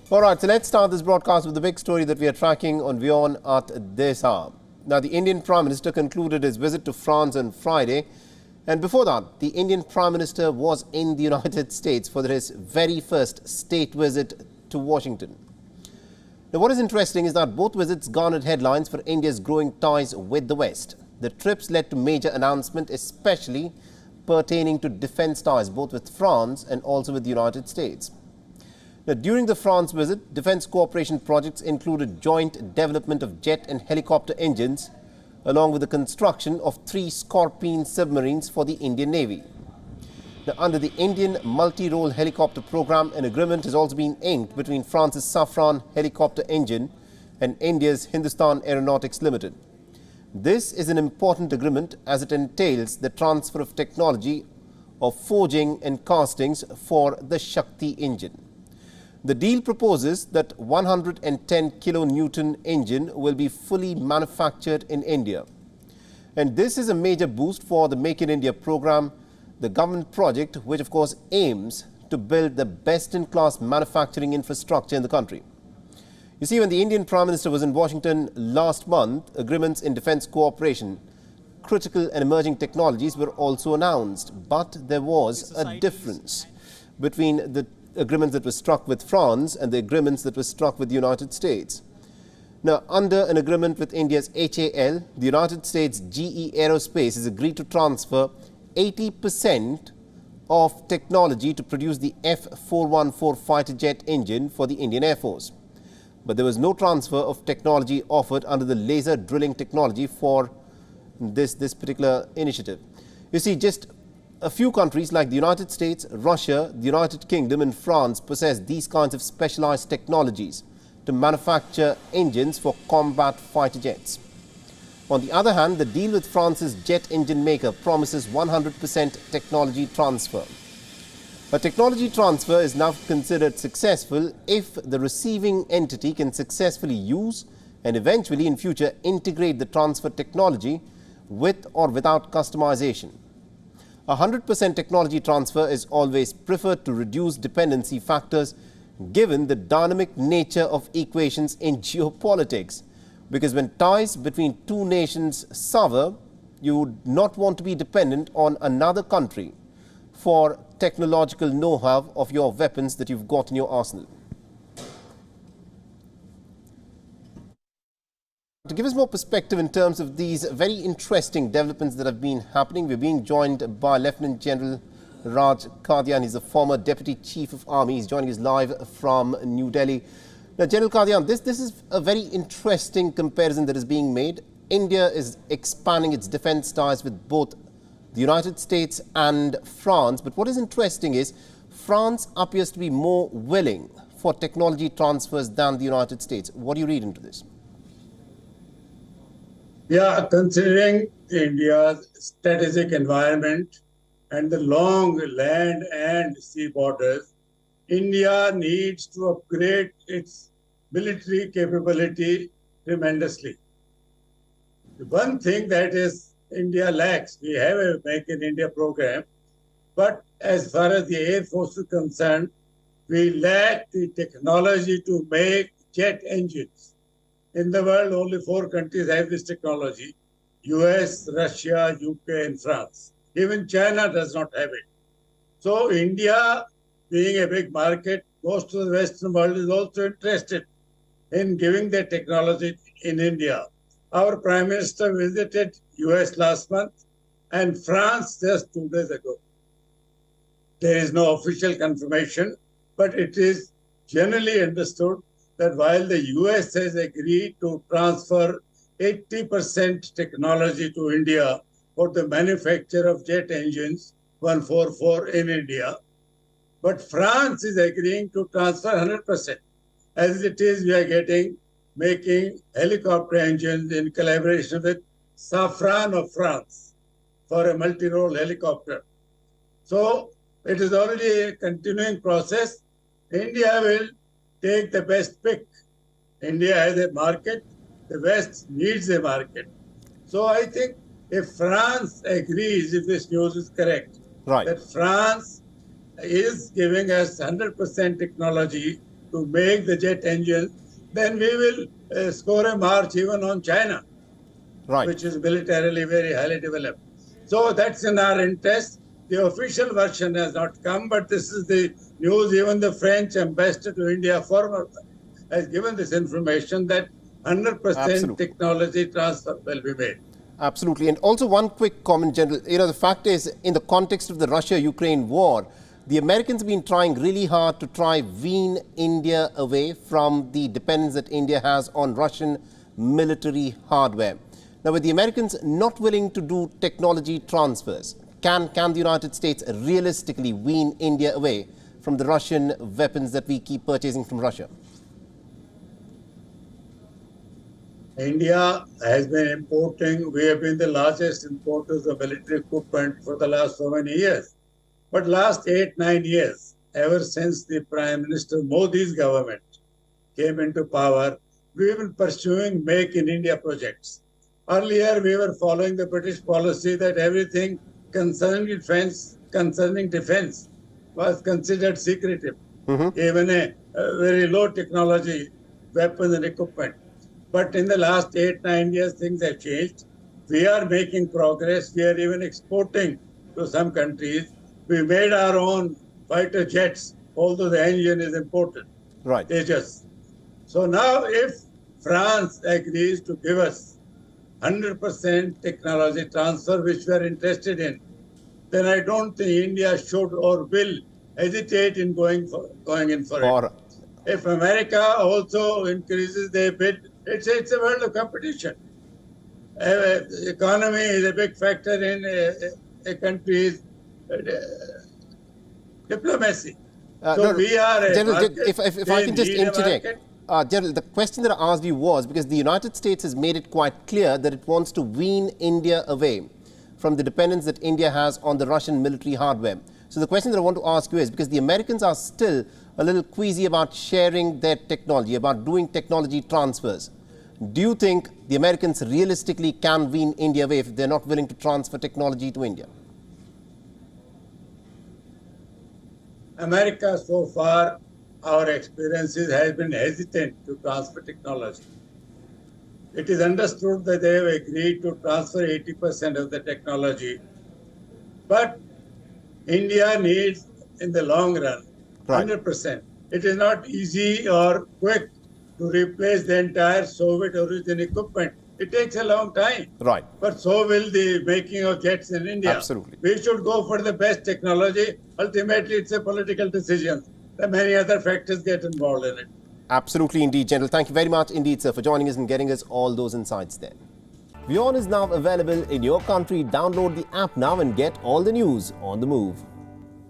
All right, so let's start this broadcast with the big story that we are tracking on WION at this hour. Now, the Indian Prime Minister concluded his visit to France on Friday. And before that, the Indian Prime Minister was in the United States for his very first state visit to Washington. Now, what is interesting is that both visits garnered headlines for India's growing ties with the West. The trips led to major announcements, especially pertaining to defense ties, both with France and also with the United States. Now, during the France visit, defense cooperation projects included joint development of jet and helicopter engines, along with the construction of 3 Scorpene submarines for the Indian Navy. Now, under the Indian multi-role helicopter program, an agreement has also been inked between France's Safran helicopter engine and India's Hindustan Aeronautics Limited. This is an important agreement as it entails the transfer of technology of forging and castings for the Shakti engine. The deal proposes that 110 kilonewton engine will be fully manufactured in India. And this is a major boost for the Make in India program, the government project which of course aims to build the best-in-class manufacturing infrastructure in the country. You see, when the Indian Prime Minister was in Washington last month, agreements in defense cooperation, critical and emerging technologies were also announced. But there was a difference between the agreements that were struck with France and the agreements that were struck with the United States. Now, under an agreement with India's HAL, the United States GE Aerospace has agreed to transfer 80% of technology to produce the F-414 fighter jet engine for the Indian Air Force. But there was no transfer of technology offered under the laser drilling technology for this particular initiative. You see, just a few countries like the United States, Russia, the United Kingdom and France possess these kinds of specialized technologies to manufacture engines for combat fighter jets. On the other hand, the deal with France's jet engine maker promises 100% technology transfer. But technology transfer is now considered successful if the receiving entity can successfully use and eventually in future integrate the transfer technology with or without customization. 100% technology transfer is always preferred to reduce dependency factors given the dynamic nature of equations in geopolitics. Because when ties between two nations sever, you would not want to be dependent on another country for technological know-how of your weapons that you've got in your arsenal. To give us more perspective in terms of these very interesting developments that have been happening, we're being joined by Lieutenant General Raj Kadian. He's a former Deputy Chief of Army. He's joining us live from New Delhi. Now, General Kadian, this is a very interesting comparison that is being made. India is expanding its defense ties with both the United States and France. But what is interesting is France appears to be more willing for technology transfers than the United States. What do you read into this? Yeah, considering India's strategic environment and the long land and sea borders, India needs to upgrade its military capability tremendously. The one thing that is India lacks, we have a Make in India program, but as far as the Air Force is concerned, we lack the technology to make jet engines. In the world, only 4 countries have this technology: US, Russia, UK, and France. Even China does not have it. So India, being a big market, most of the Western world is also interested in giving their technology in India. Our Prime Minister visited US last month and France just 2 days ago. There is no official confirmation, but it is generally understood that while the US has agreed to transfer 80% technology to India for the manufacture of jet engines 144 in India, but France is agreeing to transfer 100%. As it is, we are making helicopter engines in collaboration with Safran of France for a multi-role helicopter. So it is already a continuing process. India will take the best pick. India has a market. The West needs a market. So I think if France agrees, if this news is correct, right, that France is giving us 100% technology to make the jet engine, then we will score a march even on China, Right. which is militarily very highly developed. So that's in our interest. The official version has not come, but this is the news. Even the French ambassador to India, former, has given this information that 100% Absolutely. technology transfer will be made. Absolutely. And also one quick comment, General. The fact is, in the context of the Russia-Ukraine war, the Americans have been trying really hard to wean India away from the dependence that India has on Russian military hardware. Now, with the Americans not willing to do technology transfers, can the United States realistically wean India away from the Russian weapons that we keep purchasing from Russia? India has been importing, we have been the largest importers of military equipment for the last so many years. But last 8-9 years, ever since the Prime Minister Modi's government came into power, we have been pursuing Make in India projects. Earlier, we were following the British policy that everything concerning defense was considered secretive, even a very low technology weapons and equipment. But in the last 8-9 years, things have changed. We are making progress. We are even exporting to some countries. We made our own fighter jets, although the engine is imported. Right. Tejas. So now if France agrees to give us 100% technology transfer, which we are interested in, then I don't think India should or will hesitate in going in for it. If America also increases their bid, it's a world of competition. Economy is a big factor in a country's diplomacy. We are General, if I can just interject. General, the question that I asked you was because the United States has made it quite clear that it wants to wean India away from the dependence that India has on the Russian military hardware. So the question that I want to ask you is, because the Americans are still a little queasy about sharing their technology, about doing technology transfers, do you think the Americans realistically can wean India away if they're not willing to transfer technology to India? America, so far, our experiences has been hesitant to transfer technology. It is understood that they have agreed to transfer 80% of the technology. But India needs, in the long run, 100%. It is not easy or quick to replace the entire Soviet origin equipment. It takes a long time. Right. But so will the making of jets in India. Absolutely. We should go for the best technology. Ultimately, it's a political decision. There are many other factors get involved in it. Absolutely indeed, General. Thank you very much indeed, sir, for joining us and getting us all those insights there. WION is now available in your country. Download the app now and get all the news on the move.